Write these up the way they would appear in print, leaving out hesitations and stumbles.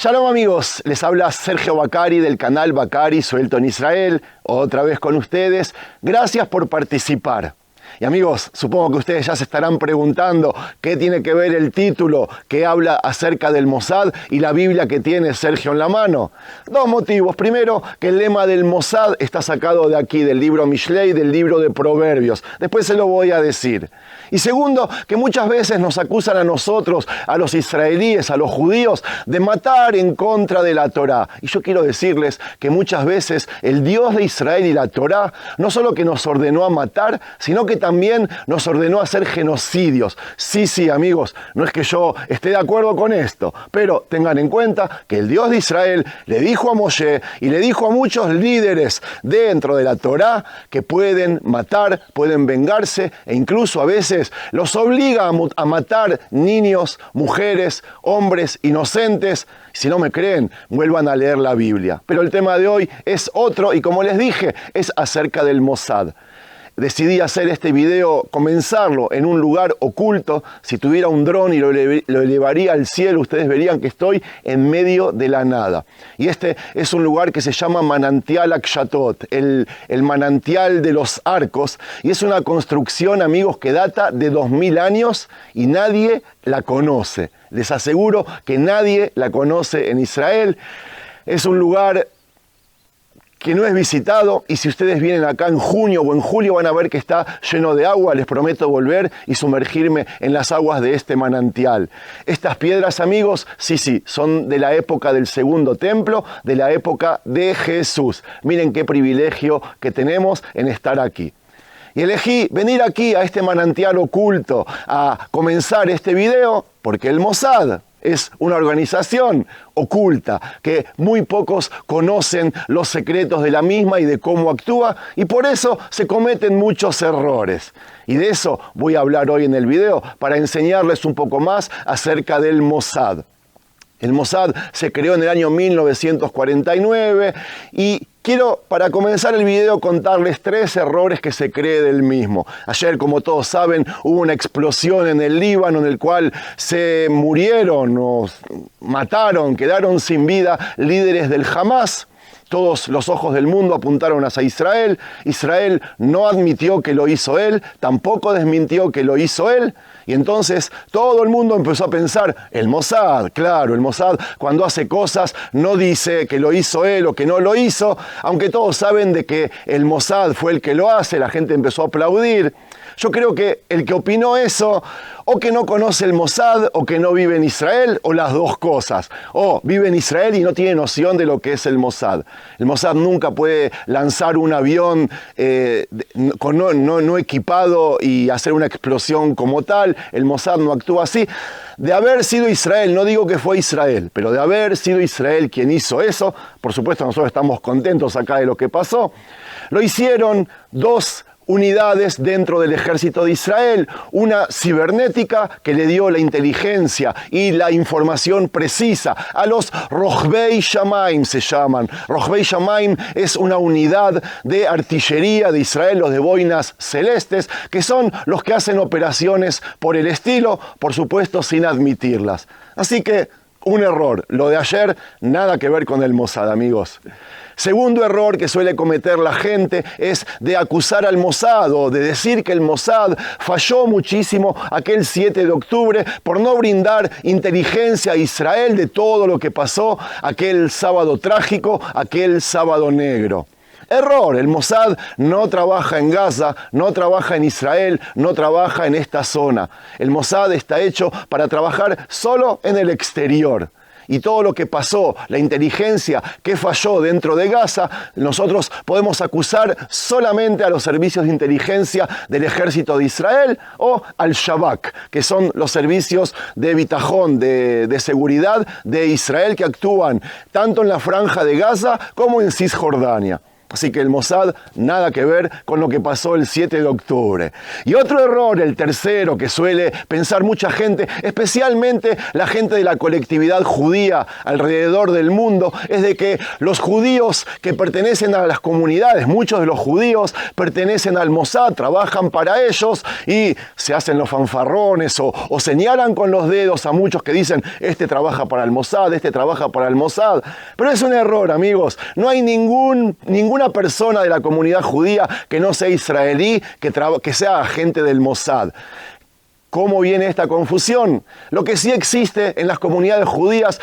Shalom amigos, les habla Sergio Bacari del canal Bacari Suelto en Israel, otra vez con ustedes. Gracias por participar. Y amigos, supongo que ustedes ya se estarán preguntando qué tiene que ver el título que habla acerca del Mossad y la Biblia que tiene Sergio en la mano. Dos motivos. Primero, que el lema del Mossad está sacado de aquí, del libro Mishlei, del libro de Proverbios. Después se lo voy a decir. Y segundo, que muchas veces nos acusan a nosotros, a los israelíes, a los judíos, de matar en contra de la Torá. Y yo quiero decirles que muchas veces el Dios de Israel y la Torá no solo que nos ordenó a matar, sino que también nos ordenó a hacer genocidios. Sí, amigos, no es que yo esté de acuerdo con esto, pero tengan en cuenta que el Dios de Israel le dijo a Moshe y le dijo a muchos líderes dentro de la Torá que pueden matar, pueden vengarse e incluso a veces los obliga a matar niños, mujeres, hombres inocentes. Si no me creen, vuelvan a leer la Biblia. Pero el tema de hoy es otro y como les dije, es acerca del Mossad. Decidí hacer este video, comenzarlo en un lugar oculto. Si tuviera un dron y lo elevaría al cielo, ustedes verían que estoy en medio de la nada. Y este es un lugar que se llama Manantial Akshatot, el manantial de los arcos. Y es una construcción, amigos, que data de 2000 años y nadie la conoce. Les aseguro que nadie la conoce en Israel. Es un lugar que no es visitado, y si ustedes vienen acá en junio o en julio van a ver que está lleno de agua. Les prometo volver y sumergirme en las aguas de este manantial. Estas piedras, amigos, sí, son de la época del segundo templo, de la época de Jesús. Miren qué privilegio que tenemos en estar aquí. Y elegí venir aquí a este manantial oculto a comenzar este video porque el Mossad es una organización oculta que muy pocos conocen los secretos de la misma y de cómo actúa, y por eso se cometen muchos errores. Y de eso voy a hablar hoy en el video para enseñarles un poco más acerca del Mossad. El Mossad se creó en el año 1949 y quiero, para comenzar el video, contarles 3 errores que se cree del mismo. Ayer, como todos saben, hubo una explosión en el Líbano en el cual se murieron o mataron, quedaron sin vida líderes del Hamas. Todos los ojos del mundo apuntaron hacia Israel. Israel no admitió que lo hizo él, tampoco desmintió que lo hizo él. Y entonces todo el mundo empezó a pensar, el Mossad, claro, el Mossad cuando hace cosas no dice que lo hizo él o que no lo hizo, aunque todos saben de que el Mossad fue el que lo hace, la gente empezó a aplaudir. Yo creo que el que opinó eso, o que no conoce el Mossad, o que no vive en Israel, o las dos cosas. O vive en Israel y no tiene noción de lo que es el Mossad. El Mossad nunca puede lanzar un avión no equipado y hacer una explosión como tal. El Mossad no actúa así. De haber sido Israel, no digo que fue Israel, pero de haber sido Israel quien hizo eso, por supuesto nosotros estamos contentos acá de lo que pasó, lo hicieron 2 unidades dentro del ejército de Israel, una cibernética que le dio la inteligencia y la información precisa a los Rohbei Shamaim, se llaman. Rohbei Shamaim es una unidad de artillería de Israel, los de boinas celestes, que son los que hacen operaciones por el estilo, por supuesto sin admitirlas. Así que un error, lo de ayer, nada que ver con el Mossad, amigos. Segundo error que suele cometer la gente es de acusar al Mossad o de decir que el Mossad falló muchísimo aquel 7 de octubre por no brindar inteligencia a Israel de todo lo que pasó aquel sábado trágico, aquel sábado negro. Error, el Mossad no trabaja en Gaza, no trabaja en Israel, no trabaja en esta zona. El Mossad está hecho para trabajar solo en el exterior. Y todo lo que pasó, la inteligencia que falló dentro de Gaza, nosotros podemos acusar solamente a los servicios de inteligencia del ejército de Israel o al Shabak, que son los servicios de bitajón, de seguridad de Israel que actúan tanto en la franja de Gaza como en Cisjordania. Así que el Mossad, nada que ver con lo que pasó el 7 de octubre. Y otro error, el tercero, que suele pensar mucha gente, especialmente la gente de la colectividad judía alrededor del mundo, es de que los judíos que pertenecen a las comunidades, muchos de los judíos pertenecen al Mossad, trabajan para ellos y se hacen los fanfarrones o señalan con los dedos a muchos que dicen, este trabaja para el Mossad, este trabaja para el Mossad. Pero es un error, amigos. No hay ninguna persona de la comunidad judía que no sea israelí, que sea agente del Mossad. ¿Cómo viene esta confusión? Lo que sí existe en las comunidades judías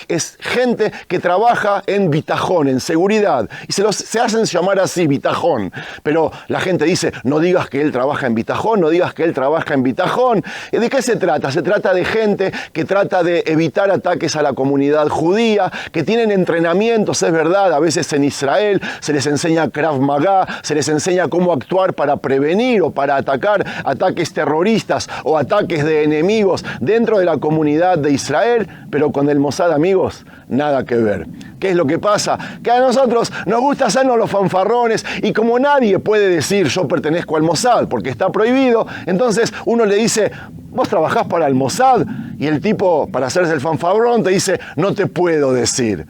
es gente que trabaja en bitajón, en seguridad. Y se hacen llamar así, bitajón. Pero la gente dice, no digas que él trabaja en bitajón, no digas que él trabaja en bitajón. ¿De qué se trata? Se trata de gente que trata de evitar ataques a la comunidad judía, que tienen entrenamientos, es verdad, a veces en Israel se les enseña Krav Maga, se les enseña cómo actuar para prevenir o para atacar ataques terroristas o ataques de enemigos dentro de la comunidad de Israel, pero con el Mossad, amigos, nada que ver. ¿Qué es lo que pasa? Que a nosotros nos gusta hacernos los fanfarrones y como nadie puede decir yo pertenezco al Mossad porque está prohibido, entonces uno le dice, vos trabajás para el Mossad, y el tipo, para hacerse el fanfarrón, te dice, no te puedo decir.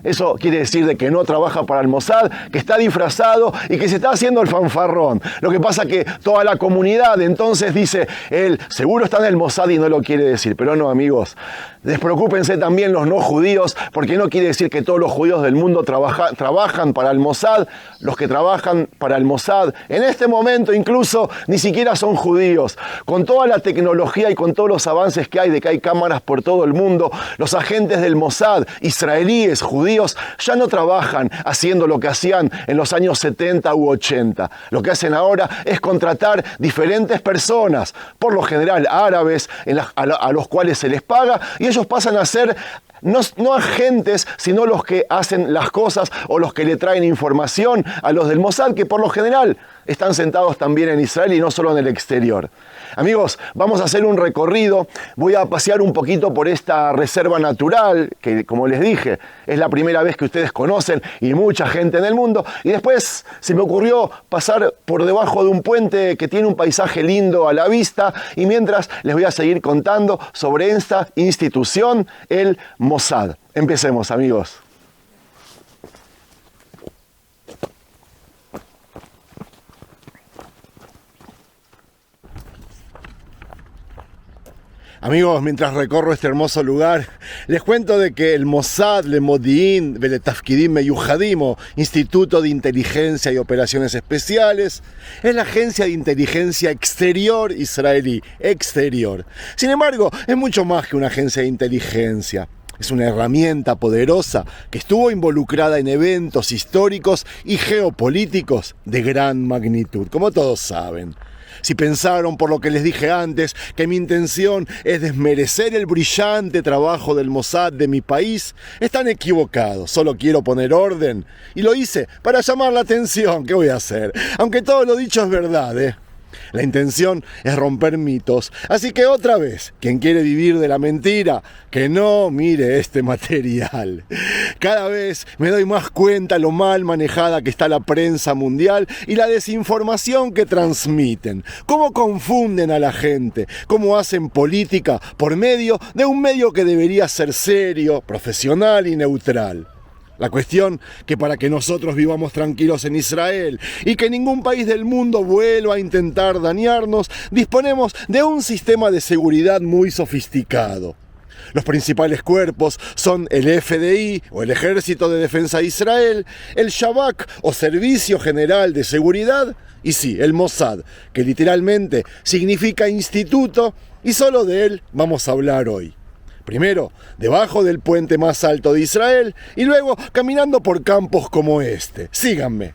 Eso quiere decir de que no trabaja para el Mossad, que está disfrazado y que se está haciendo el fanfarrón. Lo que pasa que toda la comunidad entonces dice, él seguro está en el Mossad y no lo quiere decir. Pero no, amigos, despreocúpense también los no judíos, porque no quiere decir que todos los judíos del mundo trabajan para el Mossad. Los que trabajan para el Mossad, en este momento incluso, ni siquiera son judíos. Con toda la tecnología y con todos los avances que hay, de que hay cámaras por todo el mundo, los agentes del Mossad, israelíes, judíos, ya no trabajan haciendo lo que hacían en los años 70 u 80. Lo que hacen ahora es contratar diferentes personas, por lo general árabes, a los cuales se les paga, y ellos pasan a ser no agentes, sino los que hacen las cosas o los que le traen información a los del Mossad, que por lo general están sentados también en Israel y no solo en el exterior. Amigos, vamos a hacer un recorrido, voy a pasear un poquito por esta reserva natural, que como les dije, es la primera vez que ustedes conocen y mucha gente en el mundo, y después se me ocurrió pasar por debajo de un puente que tiene un paisaje lindo a la vista, y mientras les voy a seguir contando sobre esta institución, el Mossad. Empecemos, amigos. Amigos, mientras recorro este hermoso lugar, les cuento de que el Mossad Lemodi'in Veletafkidim Meyujadim, o Instituto de Inteligencia y Operaciones Especiales, es la agencia de inteligencia exterior israelí, exterior. Sin embargo, es mucho más que una agencia de inteligencia. Es una herramienta poderosa que estuvo involucrada en eventos históricos y geopolíticos de gran magnitud, como todos saben. Si pensaron, por lo que les dije antes, que mi intención es desmerecer el brillante trabajo del Mossad de mi país, están equivocados. Solo quiero poner orden. Y lo hice para llamar la atención. ¿Qué voy a hacer? Aunque todo lo dicho es verdad, ¿eh? La intención es romper mitos. Así que otra vez, quien quiere vivir de la mentira, que no mire este material. Cada vez me doy más cuenta lo mal manejada que está la prensa mundial y la desinformación que transmiten. Cómo confunden a la gente, cómo hacen política por medio de un medio que debería ser serio, profesional y neutral. La cuestión que para que nosotros vivamos tranquilos en Israel y que ningún país del mundo vuelva a intentar dañarnos, disponemos de un sistema de seguridad muy sofisticado. Los principales cuerpos son el FDI, o el Ejército de Defensa de Israel, el Shabak, o Servicio General de Seguridad, y sí, el Mossad, que literalmente significa instituto, y solo de él vamos a hablar hoy. Primero, debajo del puente más alto de Israel, y luego caminando por campos como este. Síganme.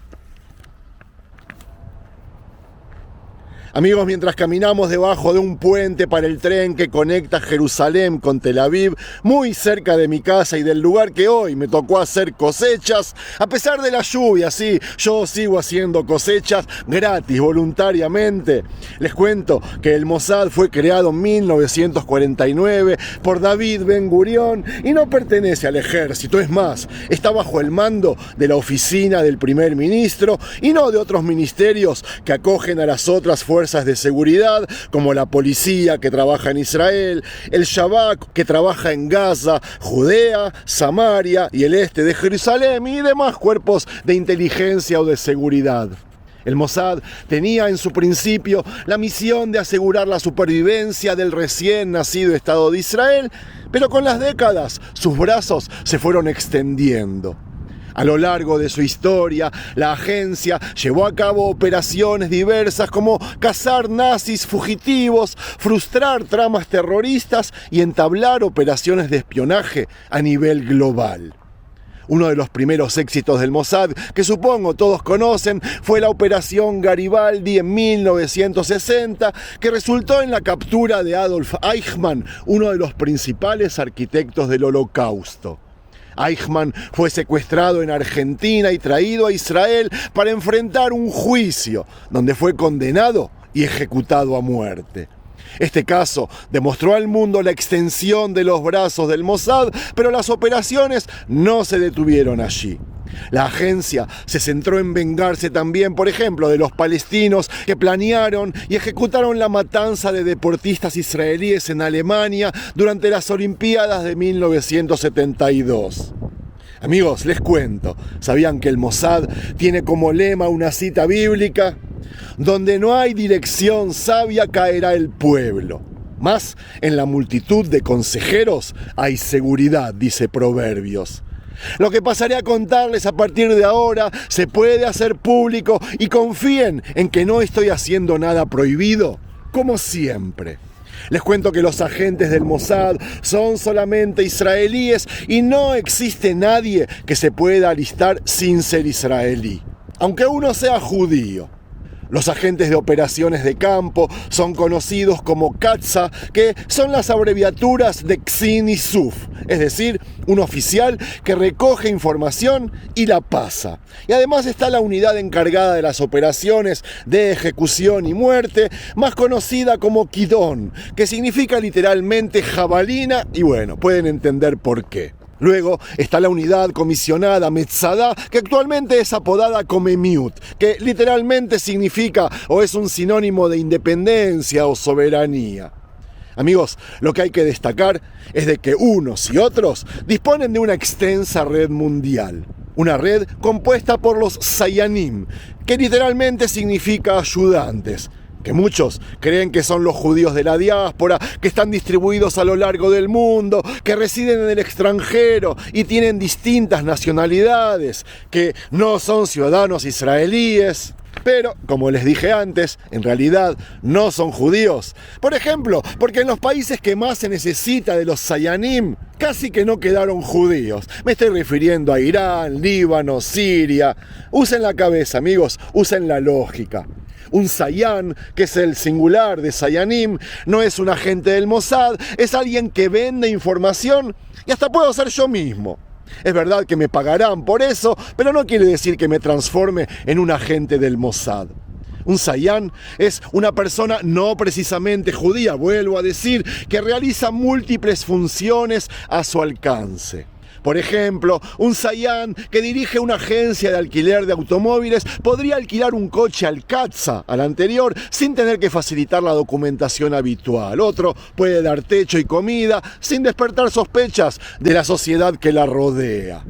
Amigos, mientras caminamos debajo de un puente para el tren que conecta Jerusalén con Tel Aviv, muy cerca de mi casa y del lugar que hoy me tocó hacer cosechas, a pesar de la lluvia, sí, yo sigo haciendo cosechas gratis, voluntariamente. Les cuento que el Mossad fue creado en 1949 por David Ben Gurión y no pertenece al ejército, es más, está bajo el mando de la oficina del primer ministro y no de otros ministerios que acogen a las otras fuerzas de seguridad, como la policía que trabaja en Israel, el Shabak que trabaja en Gaza, Judea, Samaria y el este de Jerusalén y demás cuerpos de inteligencia o de seguridad. El Mossad tenía en su principio la misión de asegurar la supervivencia del recién nacido Estado de Israel, pero con las décadas sus brazos se fueron extendiendo. A lo largo de su historia, la agencia llevó a cabo operaciones diversas como cazar nazis fugitivos, frustrar tramas terroristas y entablar operaciones de espionaje a nivel global. Uno de los primeros éxitos del Mossad, que supongo todos conocen, fue la Operación Garibaldi en 1960, que resultó en la captura de Adolf Eichmann, uno de los principales arquitectos del Holocausto. Eichmann fue secuestrado en Argentina y traído a Israel para enfrentar un juicio, donde fue condenado y ejecutado a muerte. Este caso demostró al mundo la extensión de los brazos del Mossad, pero las operaciones no se detuvieron allí. La agencia se centró en vengarse también, por ejemplo, de los palestinos que planearon y ejecutaron la matanza de deportistas israelíes en Alemania durante las Olimpiadas de 1972. Amigos, les cuento, ¿sabían que el Mossad tiene como lema una cita bíblica? Donde no hay dirección sabia caerá el pueblo. Más en la multitud de consejeros hay seguridad, dice Proverbios. Lo que pasaré a contarles a partir de ahora se puede hacer público y confíen en que no estoy haciendo nada prohibido, como siempre. Les cuento que los agentes del Mossad son solamente israelíes y no existe nadie que se pueda alistar sin ser israelí, aunque uno sea judío. Los agentes de operaciones de campo son conocidos como Katza, que son las abreviaturas de Ksin y Suf, es decir, un oficial que recoge información y la pasa. Y además está la unidad encargada de las operaciones de ejecución y muerte, más conocida como Kidón, que significa literalmente jabalina, y bueno, pueden entender por qué. Luego está la unidad comisionada Metzadá, que actualmente es apodada Comemiut, que literalmente significa o es un sinónimo de independencia o soberanía. Amigos, lo que hay que destacar es de que unos y otros disponen de una extensa red mundial. Una red compuesta por los Sayanim, que literalmente significa ayudantes, que muchos creen que son los judíos de la diáspora, que están distribuidos a lo largo del mundo, que residen en el extranjero y tienen distintas nacionalidades, que no son ciudadanos israelíes. Pero, como les dije antes, en realidad no son judíos. Por ejemplo, porque en los países que más se necesita de los Sayanim, casi que no quedaron judíos. Me estoy refiriendo a Irán, Líbano, Siria. Usen la cabeza, amigos, usen la lógica. Un Sayan, que es el singular de Sayanim, no es un agente del Mossad, es alguien que vende información y hasta puedo ser yo mismo. Es verdad que me pagarán por eso, pero no quiere decir que me transforme en un agente del Mossad. Un Sayan es una persona no precisamente judía, vuelvo a decir, que realiza múltiples funciones a su alcance. Por ejemplo, un Sayan que dirige una agencia de alquiler de automóviles podría alquilar un coche al Katza, al anterior, sin tener que facilitar la documentación habitual. Otro puede dar techo y comida sin despertar sospechas de la sociedad que la rodea.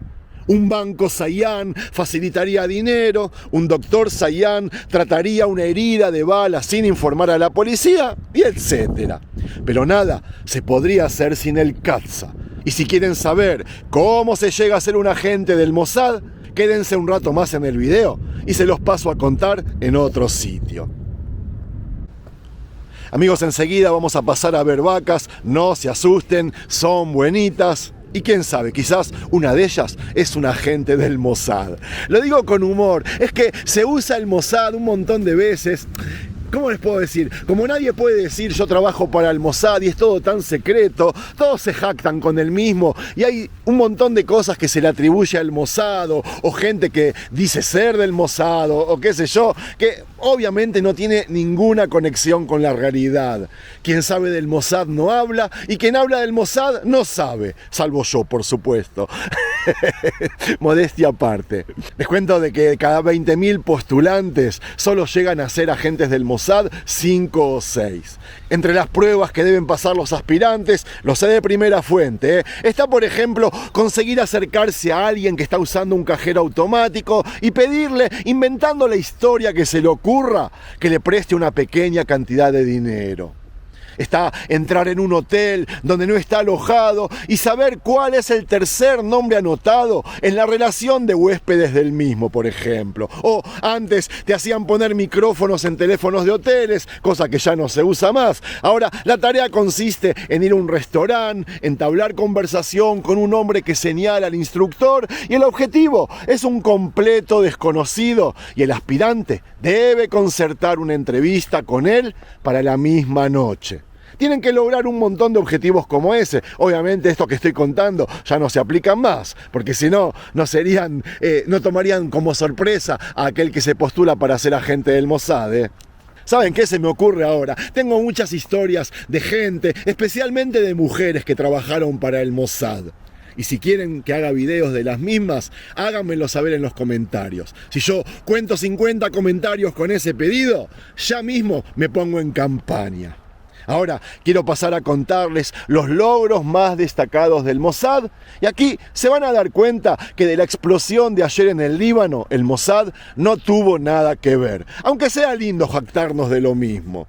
Un banco Sayan facilitaría dinero, un doctor Sayan trataría una herida de bala sin informar a la policía, y etc. Pero nada se podría hacer sin el Katza. Y si quieren saber cómo se llega a ser un agente del Mossad, quédense un rato más en el video y se los paso a contar en otro sitio. Amigos, enseguida vamos a pasar a ver vacas, no se asusten, son buenitas. Y quién sabe, quizás una de ellas es un agente del Mossad. Lo digo con humor, es que se usa el Mossad un montón de veces ¿Cómo les puedo decir? Como nadie puede decir yo trabajo para el Mossad y es todo tan secreto, todos se jactan con el mismo y hay un montón de cosas que se le atribuye al Mossad o gente que dice ser del Mossad o qué sé yo, que obviamente no tiene ninguna conexión con la realidad. Quien sabe del Mossad no habla y quien habla del Mossad no sabe, salvo yo, por supuesto. Modestia aparte. Les cuento de que de cada 20.000 postulantes solo llegan a ser agentes del Mossad 5 o 6. Entre las pruebas que deben pasar los aspirantes, lo sé de primera fuente, está por ejemplo conseguir acercarse a alguien que está usando un cajero automático y pedirle, inventando la historia que se le ocurra, que le preste una pequeña cantidad de dinero. Está entrar en un hotel donde no está alojado y saber cuál es el tercer nombre anotado en la relación de huéspedes del mismo, por ejemplo. O antes te hacían poner micrófonos en teléfonos de hoteles, cosa que ya no se usa más. Ahora la tarea consiste en ir a un restaurante, entablar conversación con un hombre que señala al instructor y el objetivo es un completo desconocido y el aspirante debe concertar una entrevista con él para la misma noche. Tienen que lograr un montón de objetivos como ese. Obviamente esto que estoy contando ya no se aplican más, porque si no, no tomarían como sorpresa a aquel que se postula para ser agente del Mossad. ¿Saben qué se me ocurre ahora? Tengo muchas historias de gente, especialmente de mujeres que trabajaron para el Mossad. Y si quieren que haga videos de las mismas, háganmelo saber en los comentarios. Si yo cuento 50 comentarios con ese pedido, ya mismo me pongo en campaña. Ahora quiero pasar a contarles los logros más destacados del Mossad y aquí se van a dar cuenta que de la explosión de ayer en el Líbano, el Mossad no tuvo nada que ver, aunque sea lindo jactarnos de lo mismo.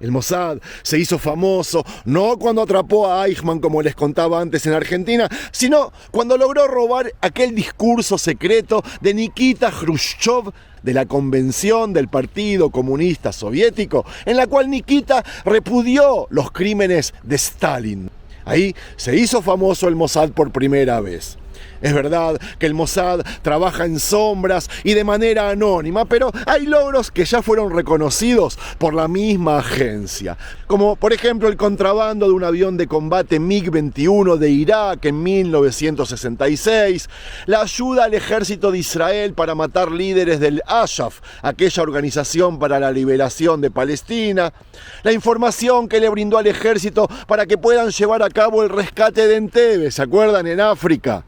El Mossad se hizo famoso no cuando atrapó a Eichmann, como les contaba antes en Argentina, sino cuando logró robar aquel discurso secreto de Nikita Khrushchev de la convención del Partido Comunista Soviético, en la cual Nikita repudió los crímenes de Stalin. Ahí se hizo famoso el Mossad por primera vez. Es verdad que el Mossad trabaja en sombras y de manera anónima, pero hay logros que ya fueron reconocidos por la misma agencia, como por ejemplo el contrabando de un avión de combate MiG-21 de Irak en 1966, la ayuda al ejército de Israel para matar líderes del Ashaf, aquella organización para la liberación de Palestina, la información que le brindó al ejército para que puedan llevar a cabo el rescate de Entebbe, ¿se acuerdan? En África.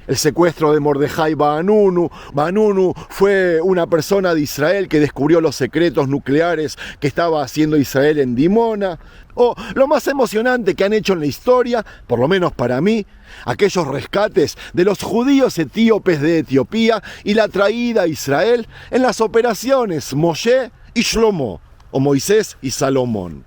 El secuestro de Mordejai Vanunu. Vanunu fue una persona de Israel que descubrió los secretos nucleares que estaba haciendo Israel en Dimona. O lo más emocionante que han hecho en la historia, por lo menos para mí, aquellos rescates de los judíos etíopes de Etiopía y la traída a Israel en las operaciones Moshe y Shlomo, o Moisés y Salomón.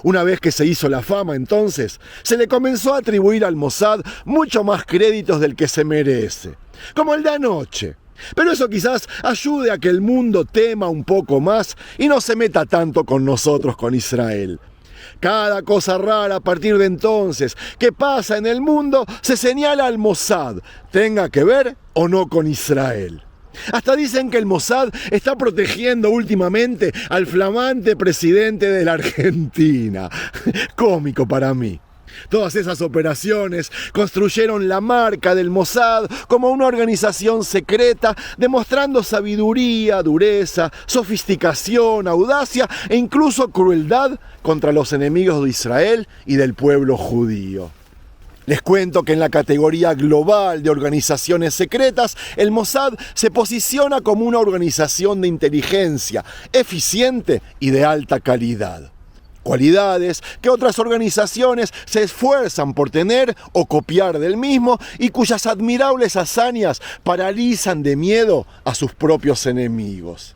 Una vez que se hizo la fama, entonces, se le comenzó a atribuir al Mossad mucho más créditos del que se merece, como el de anoche. Pero eso quizás ayude a que el mundo tema un poco más y no se meta tanto con nosotros, con Israel. Cada cosa rara a partir de entonces que pasa en el mundo se señala al Mossad, tenga que ver o no con Israel. Hasta dicen que el Mossad está protegiendo últimamente al flamante presidente de la Argentina. Cómico para mí. Todas esas operaciones construyeron la marca del Mossad como una organización secreta, demostrando sabiduría, dureza, sofisticación, audacia e incluso crueldad contra los enemigos de Israel y del pueblo judío. Les cuento que en la categoría global de organizaciones secretas, el Mossad se posiciona como una organización de inteligencia eficiente y de alta calidad. Cualidades que otras organizaciones se esfuerzan por tener o copiar del mismo y cuyas admirables hazañas paralizan de miedo a sus propios enemigos.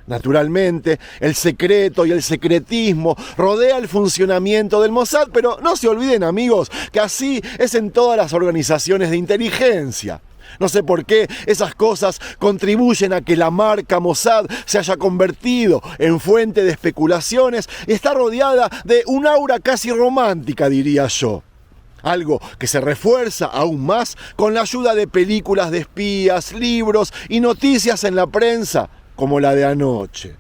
Naturalmente, el secreto y el secretismo rodea el funcionamiento del Mossad, pero no se olviden, amigos, que así es en todas las organizaciones de inteligencia. No sé por qué esas cosas contribuyen a que la marca Mossad se haya convertido en fuente de especulaciones y está rodeada de un aura casi romántica, diría yo. Algo que se refuerza aún más con la ayuda de películas de espías, libros y noticias en la prensa, como la de anoche.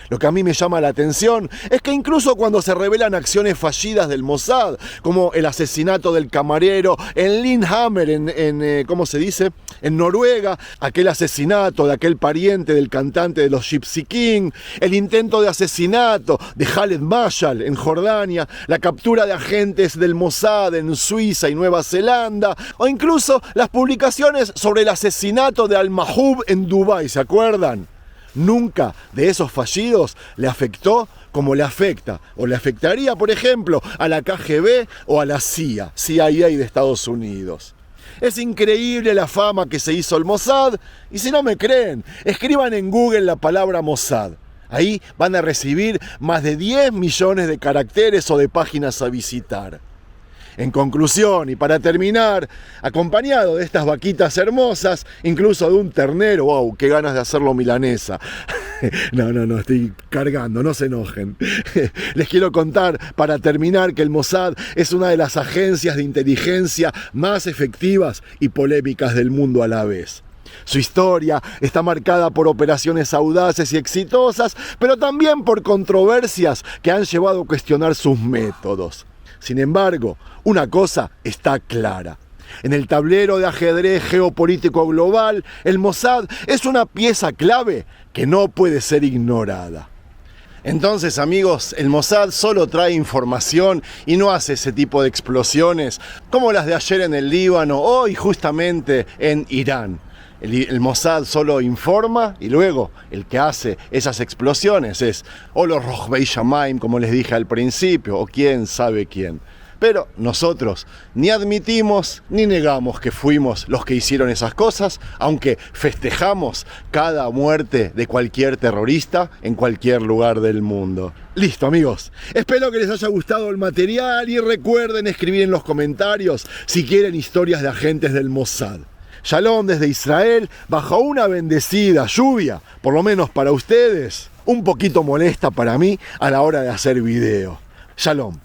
Lo que a mí me llama la atención es que incluso cuando se revelan acciones fallidas del Mossad, como el asesinato del camarero en Lillehammer, ¿cómo se dice?, en Noruega, aquel asesinato de aquel pariente del cantante de los Gypsy King, el intento de asesinato de Khaled Mashal en Jordania, la captura de agentes del Mossad en Suiza y Nueva Zelanda, o incluso las publicaciones sobre el asesinato de Al-Mahjoub en Dubái, ¿se acuerdan? Nunca de esos fallidos le afectó como le afecta, o le afectaría, por ejemplo, a la KGB o a la CIA de Estados Unidos. Es increíble la fama que se hizo el Mossad, y si no me creen, escriban en Google la palabra Mossad. Ahí van a recibir más de 10 millones de caracteres o de páginas a visitar. En conclusión, y para terminar, acompañado de estas vaquitas hermosas, incluso de un ternero, wow, qué ganas de hacerlo milanesa. No, estoy cargando, no se enojen. Les quiero contar, para terminar, que el Mossad es una de las agencias de inteligencia más efectivas y polémicas del mundo a la vez. Su historia está marcada por operaciones audaces y exitosas, pero también por controversias que han llevado a cuestionar sus métodos. Sin embargo, una cosa está clara. En el tablero de ajedrez geopolítico global, el Mossad es una pieza clave que no puede ser ignorada. Entonces, amigos, el Mossad solo trae información y no hace ese tipo de explosiones como las de ayer en el Líbano, hoy justamente en Irán. El Mossad solo informa y luego el que hace esas explosiones es o los Rohbei Shamaim, como les dije al principio, o quién sabe quién. Pero nosotros ni admitimos ni negamos que fuimos los que hicieron esas cosas, aunque festejamos cada muerte de cualquier terrorista en cualquier lugar del mundo. Listo, amigos. Espero que les haya gustado el material y recuerden escribir en los comentarios si quieren historias de agentes del Mossad. Shalom desde Israel, bajo una bendecida lluvia, por lo menos para ustedes, un poquito molesta para mí a la hora de hacer video. Shalom.